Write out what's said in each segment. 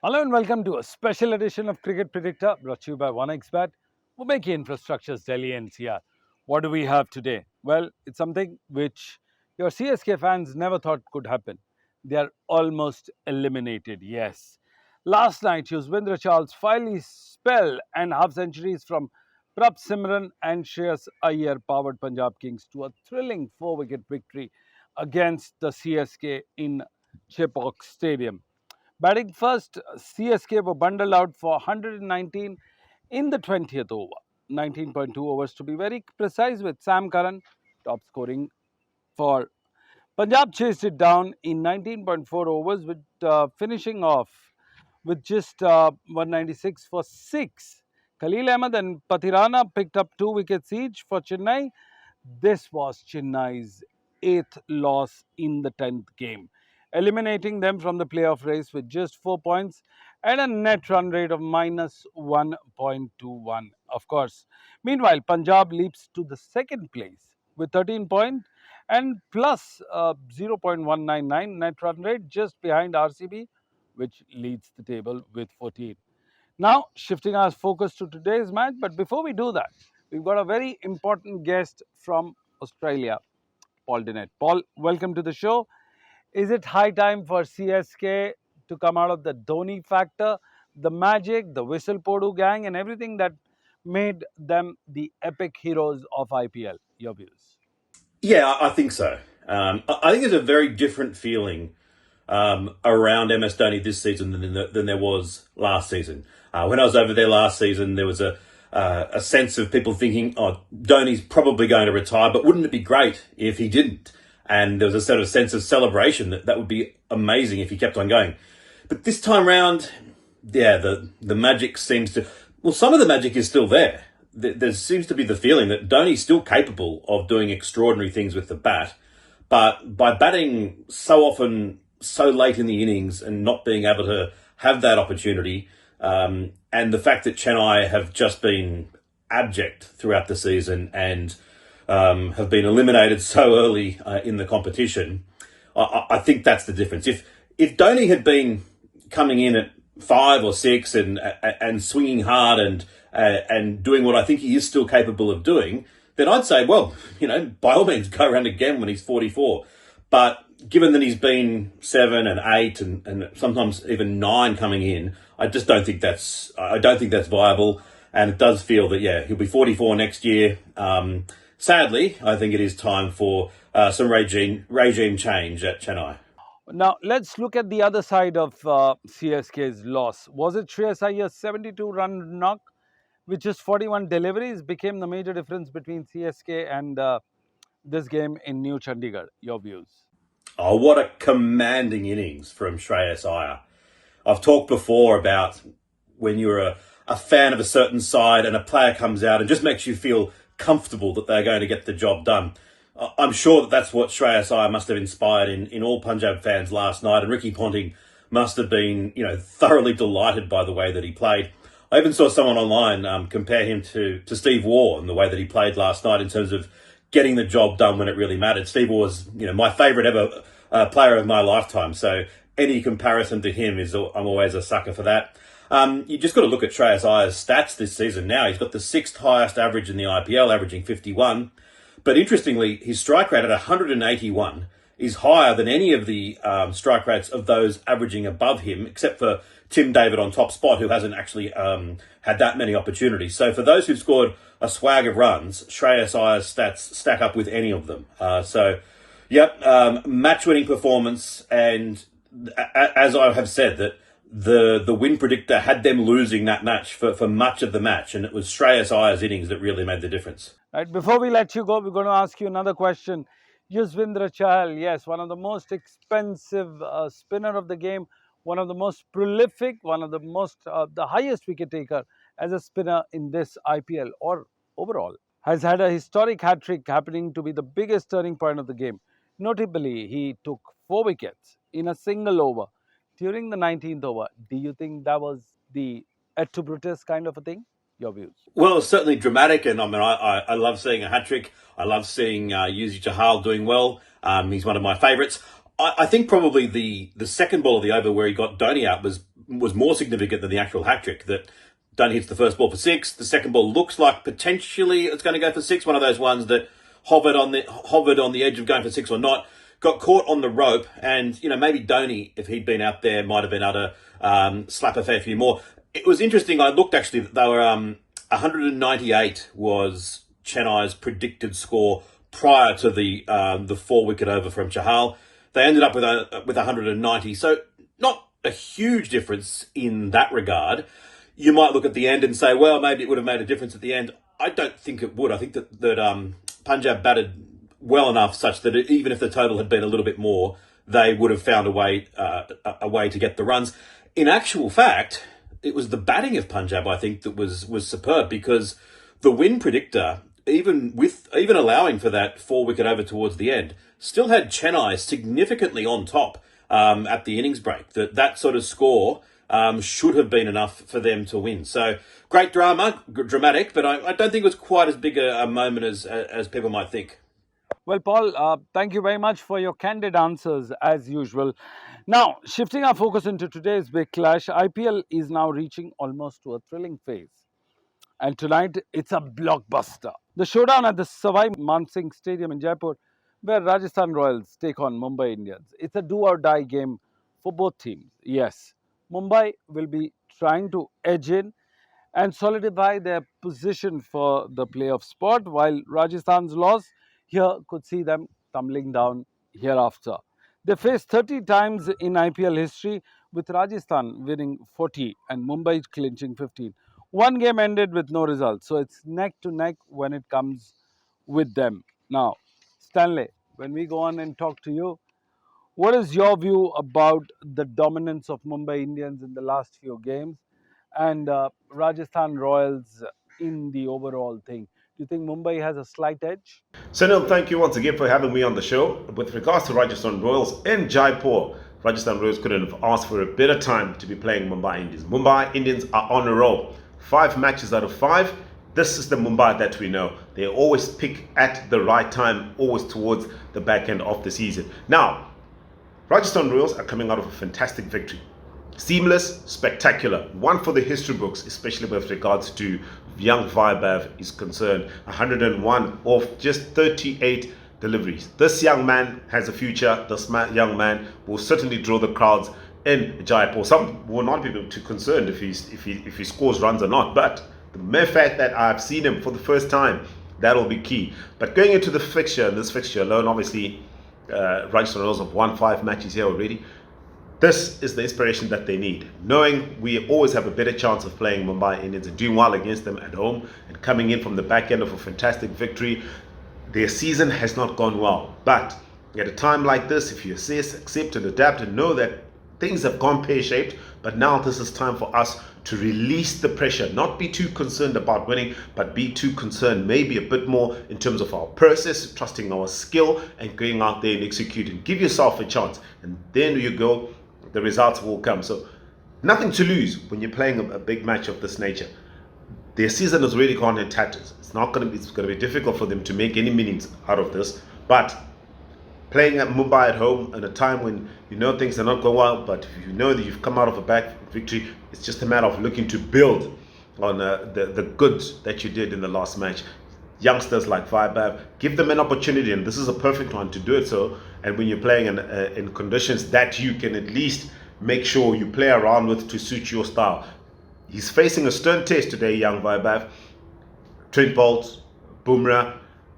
Hello and welcome to a special edition of Cricket Predicta brought to you by 1xBet, Mumbai Infrastructures, Delhi NCR. What do we have today? Well, it's something which your CSK fans never thought could happen. They are almost eliminated, yes. Last night, Yuzvendra Chahal's finally spell and half centuries from Prab Simran and Shreyas Iyer powered Punjab Kings to a thrilling 4-wicket victory against the CSK in Chepauk Stadium. Batting first, CSK were bundled out for 119 in the 20th over. 19.2 overs to be very precise, with Sam Curran top scoring for Punjab. Chased it down in 19.4 overs, with finishing off with just 196 for 6. Khalil Ahmed and Pathirana picked up 2 wickets each for Chennai. This was Chennai's 8th loss in the 10th game, eliminating them from the playoff race with just 4 points and a net run rate of minus 1.21. Of course, meanwhile, Punjab leaps to the second place with 13 points and plus 0.199 net run rate, just behind RCB, which leads the table with 14. Now, shifting our focus to today's match, but before we do that, we've got a very important guest from Australia, Paul Dinette. Paul, welcome to the show. Is it high time for CSK to come out of the Dhoni factor, the magic, the Whistle Podu gang, and everything that made them the epic heroes of IPL? Your views? Yeah, I think so. I think there's a very different feeling around MS Dhoni this season than there was last season. When I was over there last season, there was a sense of people thinking, "Oh, Dhoni's probably going to retire, but wouldn't it be great if he didn't?" And there was a sort of sense of celebration that would be amazing if he kept on going. But this time round, yeah, the magic seems to. Well, some of the magic is still there. There seems to be the feeling that Dhoni's still capable of doing extraordinary things with the bat, but by batting so often, so late in the innings and not being able to have that opportunity, and the fact that Chennai have just been abject throughout the season and have been eliminated so early in the competition, I think that's the difference. If Dhoni had been coming in at 5 or 6 and swinging hard and doing what I think he is still capable of doing, then I'd say, well, by all means, go around again when he's 44. But given that he's been 7 and 8 and sometimes even 9 coming in, I don't think that's viable. And it does feel that, yeah, he'll be 44 next year. Sadly, I think it is time for some regime change at Chennai. Now, let's look at the other side of CSK's loss. Was it Shreyas Iyer's 72-run knock, with just 41 deliveries, became the major difference between CSK and this game in New Chandigarh? Your views? Oh, what a commanding innings from Shreyas Iyer. I've talked before about when you're a fan of a certain side and a player comes out and just makes you feel comfortable that they're going to get the job done. I'm sure that's what Shreyas Iyer must have inspired in all Punjab fans last night, and Ricky Ponting must have been, thoroughly delighted by the way that he played. I even saw someone online compare him to Steve Waugh in the way that he played last night in terms of getting the job done when it really mattered. Steve Waugh was, my favourite ever player of my lifetime, so any comparison to him I'm always a sucker for that. You just got to look at Shreyas Iyer's stats this season now. He's got the 6th highest average in the IPL, averaging 51. But interestingly, his strike rate at 181 is higher than any of the strike rates of those averaging above him, except for Tim David on top spot, who hasn't actually had that many opportunities. So for those who've scored a swag of runs, Shreyas Iyer's stats stack up with any of them. Match-winning performance, and as I have said, that the win predictor had them losing that match for much of the match, and it was Shreyas Iyer's innings that really made the difference. Right, before we let you go, we're going to ask you another question. Yuzvendra Chahal, yes, one of the most expensive spinner of the game, one of the most prolific, one of the highest wicket taker as a spinner in this IPL or overall, has had a historic hat-trick, happening to be the biggest turning point of the game. Notably, he took 4 wickets in a single over during the 19th over. Do you think that was the et tu Brutus kind of a thing? Your views? Well, it's certainly dramatic, and I love seeing a hat-trick. I love seeing Yashasvi Jaiswal doing well. He's one of my favourites. I think probably the second ball of the over where he got Dhoni out was was more significant than the actual hat trick. That Dhoni hits the first ball for six. The second ball looks like potentially it's going to go for six. One of those ones that hovered on the edge of going for six or not. Got caught on the rope, and maybe Dhoni, if he'd been out there, might have been able to slap a fair few more. It was interesting. I looked actually; they were 198 was Chennai's predicted score prior to the 4-wicket over from Chahal. They ended up with 190, so not a huge difference in that regard. You might look at the end and say, well, maybe it would have made a difference at the end. I don't think it would. I think that Punjab batted well enough such that even if the total had been a little bit more, they would have found a way to get the runs. In actual fact, it was the batting of Punjab, I think, that was superb, because the win predictor, even allowing for that 4-wicket over towards the end, still had Chennai significantly on top at the innings break. That sort of score should have been enough for them to win. So great dramatic, but I don't think it was quite as big a moment as people might think. Well, Paul, thank you very much for your candid answers as usual. Now, shifting our focus into today's big clash, IPL is now reaching almost to a thrilling phase. And tonight, it's a blockbuster. The showdown at the Savai Mansingh Stadium in Jaipur, where Rajasthan Royals take on Mumbai Indians. It's a do-or-die game for both teams. Yes, Mumbai will be trying to edge in and solidify their position for the playoff spot, while Rajasthan's loss here could see them tumbling down hereafter. They faced 30 times in IPL history, with Rajasthan winning 40 and Mumbai clinching 15. One game ended with no result, so it's neck to neck when it comes with them. Now, Stanley, when we go on and talk to you, what is your view about the dominance of Mumbai Indians in the last few games and Rajasthan Royals in the overall thing? Do you think Mumbai has a slight edge? Sunil, thank you once again for having me on the show. With regards to Rajasthan Royals in Jaipur, Rajasthan Royals couldn't have asked for a better time to be playing Mumbai Indians. Mumbai Indians are on a roll. 5 matches out of 5. This is the Mumbai that we know. They always pick at the right time, always towards the back end of the season. Now, Rajasthan Royals are coming out of a fantastic victory. Seamless, spectacular. One for the history books, especially with regards to young Vaibhav is concerned. 101 of just 38 deliveries. This young man has a future. This young man will certainly draw the crowds in Jaipur. Some will not be too concerned if he scores runs or not, but the mere fact that I've seen him for the first time, that'll be key. But going into the fixture, this fixture alone, obviously, Rajasthan Royals have won 5 matches here already. This is the inspiration that they need, knowing we always have a better chance of playing Mumbai Indians and doing well against them at home and coming in from the back end of a fantastic victory. Their season has not gone well, but at a time like this, if you assess, accept and adapt and know that things have gone pear-shaped, but now this is time for us to release the pressure, not be too concerned about winning, but be too concerned maybe a bit more in terms of our process, trusting our skill and going out there and executing. Give yourself a chance, and then you go, the results will come. So nothing to lose when you're playing a big match of this nature. Their season has really gone in tatters. It's going to be difficult for them to make any meanings out of this, but playing at Mumbai at home at a time when you know things are not going well, but if you know that you've come out of a back victory, it's just a matter of looking to build on the goods that you did in the last match. Youngsters like Vaibhav, give them an opportunity, and this is a perfect one to do it so. And when you're playing in conditions that you can at least make sure you play around with to suit your style. He's facing a stern test today, young Vaibhav. Trent Boult, Bumrah,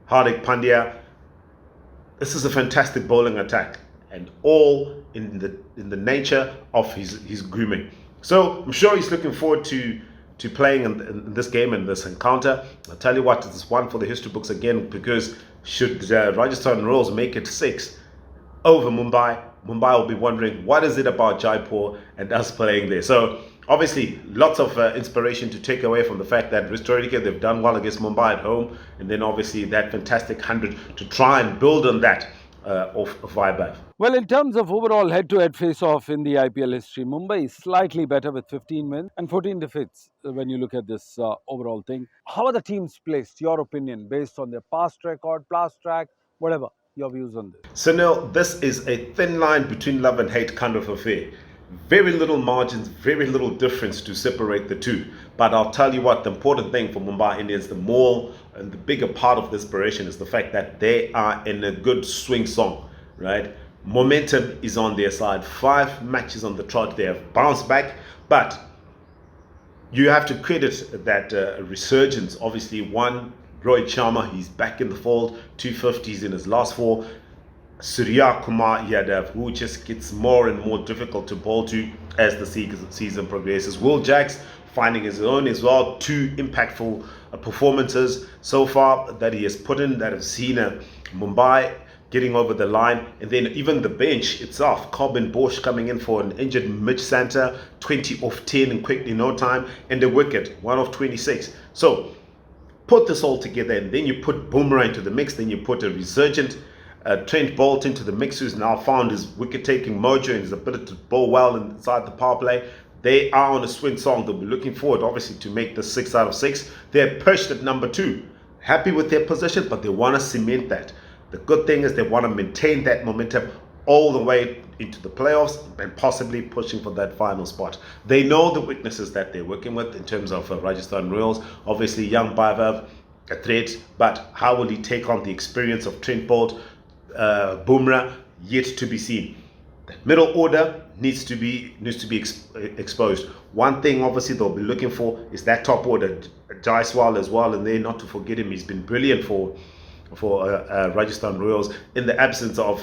Hardik Pandya. This is a fantastic bowling attack, and all in the nature of his grooming. So I'm sure he's looking forward to playing in this game and this encounter. I'll tell you what, it's one for the history books again, because should Rajasthan Royals make it 6 over Mumbai, Mumbai will be wondering what is it about Jaipur and us playing there. So obviously lots of inspiration to take away from the fact that historically they've done well against Mumbai at home, and then obviously that fantastic 100 to try and build on that of Vaibhav. Well, in terms of overall head-to-head face-off in the IPL history, Mumbai is slightly better with 15 wins and 14 defeats when you look at this overall thing. How are the teams placed, your opinion, based on their past record, past track, whatever, your views on this? So now this is a thin line between love and hate kind of affair. Very little margins, very little difference to separate the two. But I'll tell you what, the important thing for Mumbai Indians, the more and the bigger part of this operation is the fact that they are in a good swing song, right? Momentum is on their side. 5 matches on the trot. They have bounced back, but you have to credit that resurgence. Obviously, one, Rohit Sharma, he's back in the fold, 250s in his last 4. Surya Kumar Yadav, who just gets more and more difficult to bowl to as the season progresses. Will Jacks finding his own as well. 2 impactful performances so far that he has put in, that have seen Mumbai getting over the line. And then even the bench itself, Corbin Bosch coming in for an injured Mitch Santa, 20 off 10 in quickly no time, and the wicket, 1 off 26. So put this all together, and then you put Bumrah into the mix, then you put a resurgent Trent Boult into the mix, who's now found his wicket-taking mojo and his ability to bowl well inside the power play. They are on a swing song. They'll be looking forward, obviously, to make the 6 out of 6. They're perched at number 2. Happy with their position, but they want to cement that. The good thing is they want to maintain that momentum all the way into the playoffs and possibly pushing for that final spot. They know the weaknesses that they're working with in terms of Rajasthan Royals. Obviously, young Baivav, a threat, but how will he take on the experience of Trent Boult, Bumrah, yet to be seen. The middle order needs to be exposed. One thing obviously they'll be looking for is that top order, Jaiswal as well, and then not to forget him, he's been brilliant for Rajasthan Royals in the absence of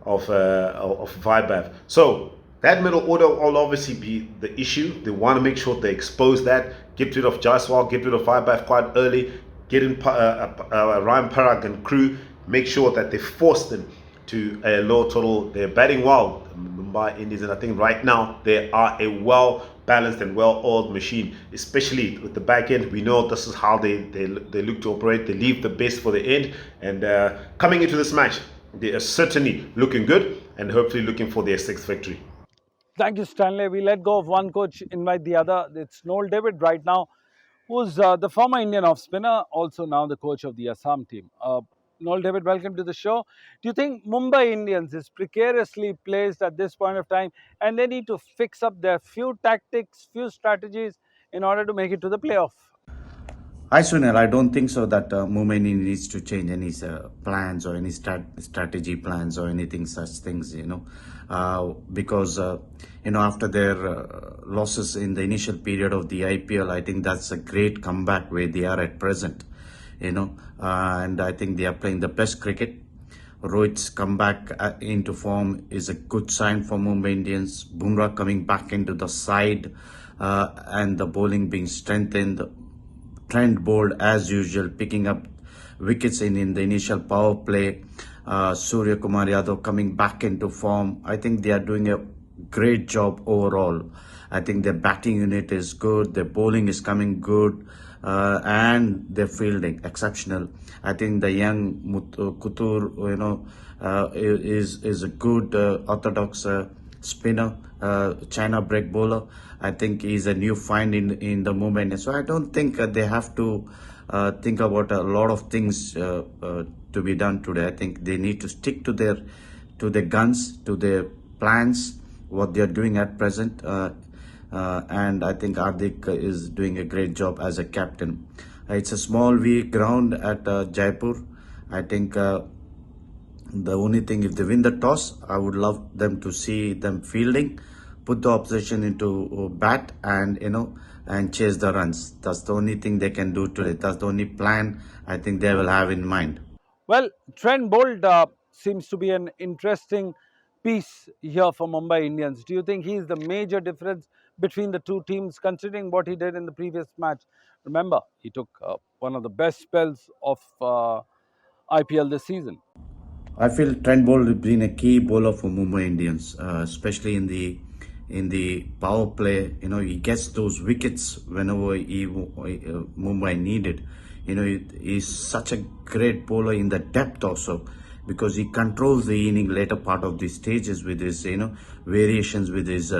Vaibhav. So that middle order will obviously be the issue. They want to make sure they expose that, get rid of Jaiswal, get rid of Vaibhav quite early, get in Ryan Parag and crew, make sure that they force them to a low total. They're batting well, Mumbai Indians, and I think right now they are a well-balanced and well-oiled machine, especially with the back end. We know this is how they look to operate. They leave the best for the end, and coming into this match, they are certainly looking good and hopefully looking for their 6th victory. Thank you, Stanley. We let go of one coach, invite the other. It's Noel David right now, who's the former Indian off-spinner, also now the coach of the Assam team. Noel David, welcome to the show. Do you think Mumbai Indians is precariously placed at this point of time and they need to fix up their few tactics, few strategies in order to make it to the playoff? Hi Sunil, I don't think so that Mumbai Indians needs to change any plans or any strategy plans or anything such things, because after their losses in the initial period of the IPL, I think that's a great comeback where they are at present, and I think they are playing the best cricket. Rohit's comeback into form is a good sign for Mumbai Indians. Bumrah coming back into the side and the bowling being strengthened. Trent Boult, as usual, picking up wickets in the initial power play. Surya Kumar Yadav coming back into form. I think they are doing a great job overall. I think their batting unit is good, their bowling is coming good, and their fielding exceptional. I think the young Kutur, is a good orthodox spinner, China break bowler. I think he's a new find in the Mumbai. So I don't think they have to think about a lot of things to be done today. I think they need to stick to their guns, to their plans, what they are doing at present. And I think Hardik is doing a great job as a captain. It's a small weak ground at Jaipur. I think the only thing, if they win the toss, I would love them to see them fielding, put the opposition into bat, and and chase the runs. That's the only thing they can do today. That's the only plan I think they will have in mind. Well, Trent Boult seems to be an interesting piece here for Mumbai Indians. Do you think he is the major difference between the two teams, considering what he did in the previous match? Remember, he took one of the best spells of IPL this season. I feel Trent Boult has been a key bowler for Mumbai Indians, especially in the power play. He gets those wickets whenever Mumbai needed. He's such a great bowler in the depth also, because he controls the inning later part of the stages with his variations, with his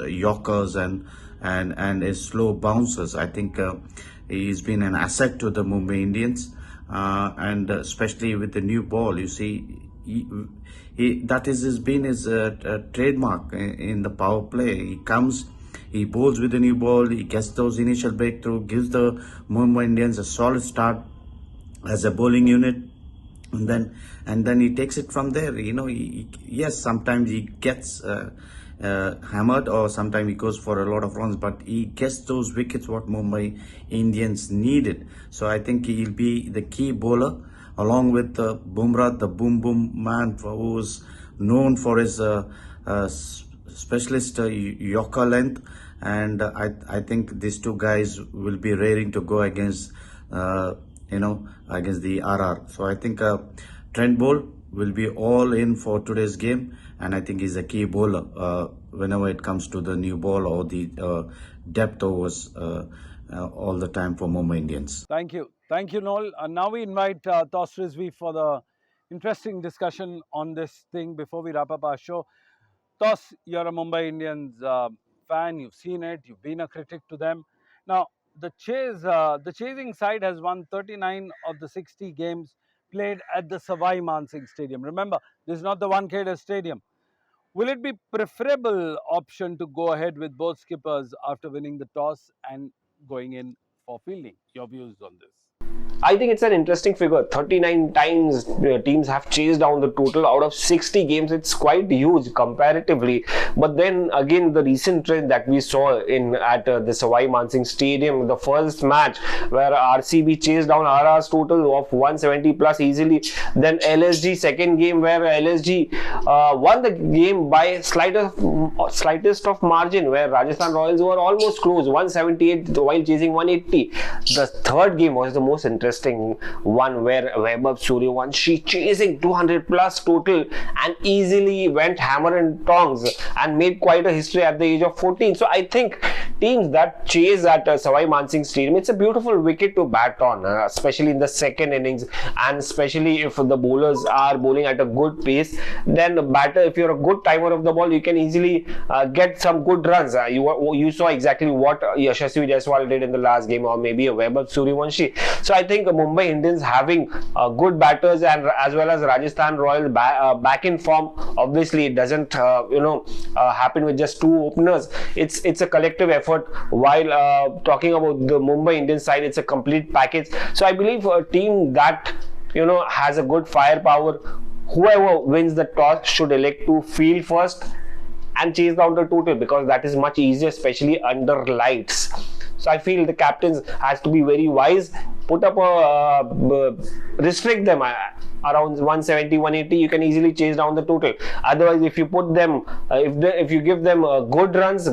yorkers and his slow bouncers. I think he's been an asset to the Mumbai Indians, and especially with the new ball. You see, that is has been his trademark in the power play. He comes, he bowls with a new ball, he gets those initial breakthrough, gives the Mumbai Indians a solid start as a bowling unit, and then he takes it from there. Yes, sometimes he gets hammered, or sometimes he goes for a lot of runs, but he gets those wickets what Mumbai Indians needed. So I think he'll be the key bowler along with Bumrah, the boom man, who is known for his specialist Yorker length. And I think these two guys will be raring to go against against the RR. So I think Trent Boult will be all in for today's game, and I think he's a key bowler whenever it comes to the new ball or the depth overs all the time for Mumbai Indians. Thank you, Noel. Now we invite Toss Rizvi for the interesting discussion on this thing before we wrap up our show. Toss, you're a Mumbai Indians fan. You've seen it. You've been a critic to them. Now, the chasing side has won 39 of the 60 games played at the Savai Mansingh Stadium. Remember, this is not the Wankhede Stadium. Will it be preferable option to go ahead with both skippers after winning the toss and going in for fielding? Your views on this? I think it's an interesting figure. 39 times teams have chased down the total out of 60 games. It's quite huge comparatively. But then again, the recent trend that we saw at the Savai Mansingh Stadium, the first match where RCB chased down RR's total of 170 plus easily. Then LSG, second game where LSG won the game by slightest of margin, where Rajasthan Royals were almost close, 178 while chasing 180. The third game was the most interesting one, where Vaibhav Suryavanshi chasing 200 plus total and easily went hammer and tongs and made quite a history at the age of 14. So I think teams that chase at Savai Mansingh Stadium, it's a beautiful wicket to bat on, especially in the second innings, and especially if the bowlers are bowling at a good pace. Then the batter, if you're a good timer of the ball, you can easily get some good runs. You saw exactly what Yashasvi Jaiswal did in the last game, or maybe a Vaibhav Suryavanshi. So I think Mumbai Indians having good batters, and as well as Rajasthan Royals back in form. Obviously, it doesn't happen with just two openers. It's a collective effort. While talking about the Mumbai Indians side, it's a complete package. So I believe a team that has a good firepower, whoever wins the toss should elect to field first and chase down the total, because that is much easier, especially under lights. So I feel the captains has to be very wise, put up restrict them around 170, 180. You can easily chase down the total. Otherwise, if you put them, if you give them good runs,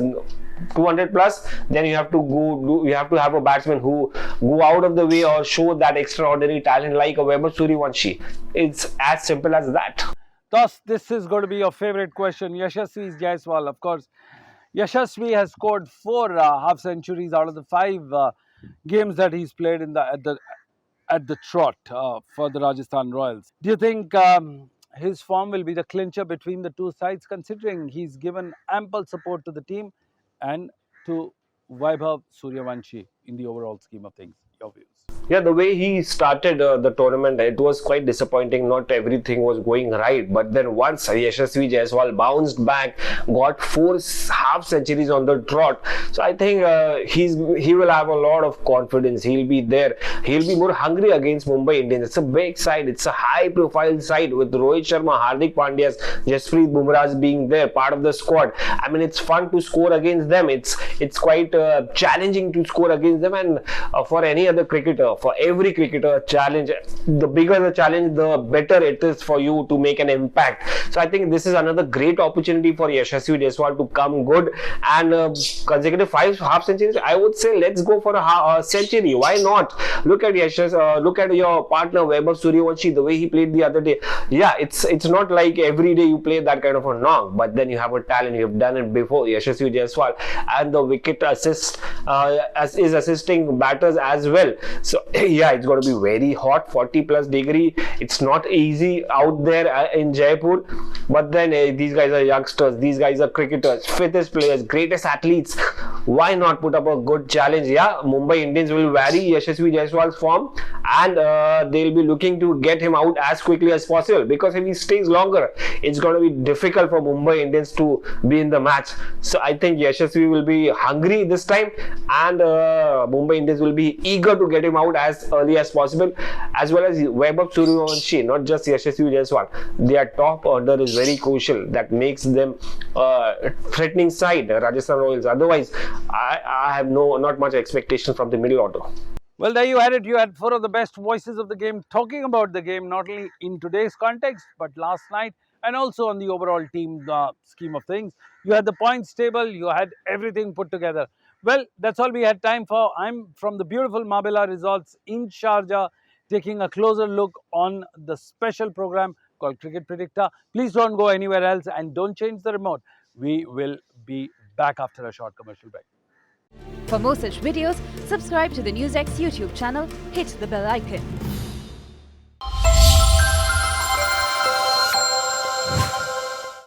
200 plus, then you have to have a batsman who go out of the way or show that extraordinary talent like a Vaibhav Suryavanshi. It's as simple as that. Thus, this is going to be your favorite question. Yashasvi Jaiswal, of course. Yashasvi has scored 4 half centuries out of the 5 games that he's played at the trot for the Rajasthan Royals. Do you think his form will be the clincher between the two sides, considering he's given ample support to the team and to Vaibhav Suryavanshi in the overall scheme of things? Your views? Yeah, the way he started the tournament, it was quite disappointing. Not everything was going right. But then once Yashasvi Jaiswal bounced back, got 4 half centuries on the trot. So I think he will have a lot of confidence. He'll be there. He'll be more hungry against Mumbai Indians. It's a big side. It's a high profile side with Rohit Sharma, Hardik Pandya, Jasprit Bumrah being there, part of the squad. I mean, it's fun to score against them. It's quite challenging to score against them. And for any other cricketer, for every cricketer, challenge, the bigger the challenge, the better it is for you to make an impact. So I think this is another great opportunity for Yashasvi Jaiswal to come good, and consecutive 5 half centuries. I would say let's go for a century. Why not? Look at look at your partner Vaibhav Suryavanshi, the way he played the other day. Yeah, it's not like every day you play that kind of a knock, but then you have a talent. You have done it before, Yashasvi Jaiswal, and the wicket assist is assisting batters as well. So yeah, it's going to be very hot, 40 plus degree. It's not easy out there in Jaipur, but then these guys are youngsters, these guys are cricketers, fittest players, greatest athletes. why not put up a good challenge? Yeah, Mumbai Indians will vary Yashasvi Jaiswal's form, and they'll be looking to get him out as quickly as possible, because if he stays longer, it's going to be difficult for Mumbai Indians to be in the match. So I think Yashasvi will be hungry this time, and Mumbai Indians will be eager to get him out as early as possible, as well as Vaibhav Suryavanshi, not just Yashasvi Jaiswal. Their top order is very crucial. That makes them threatening side, Rajasthan Royals. Otherwise, I have not much expectation from the middle order. Well, there you had it. You had four of the best voices of the game talking about the game, not only in today's context, but last night, and also on the overall team scheme of things. You had the points table, you had everything put together. Well, that's all we had time for. I'm from the beautiful Marbella Resorts in Sharjah, taking a closer look on the special program called Cricket Predicta. Please don't go anywhere else and don't change the remote. We will be back after a short commercial break. For more such videos, subscribe to the Newsx YouTube channel, hit the bell icon.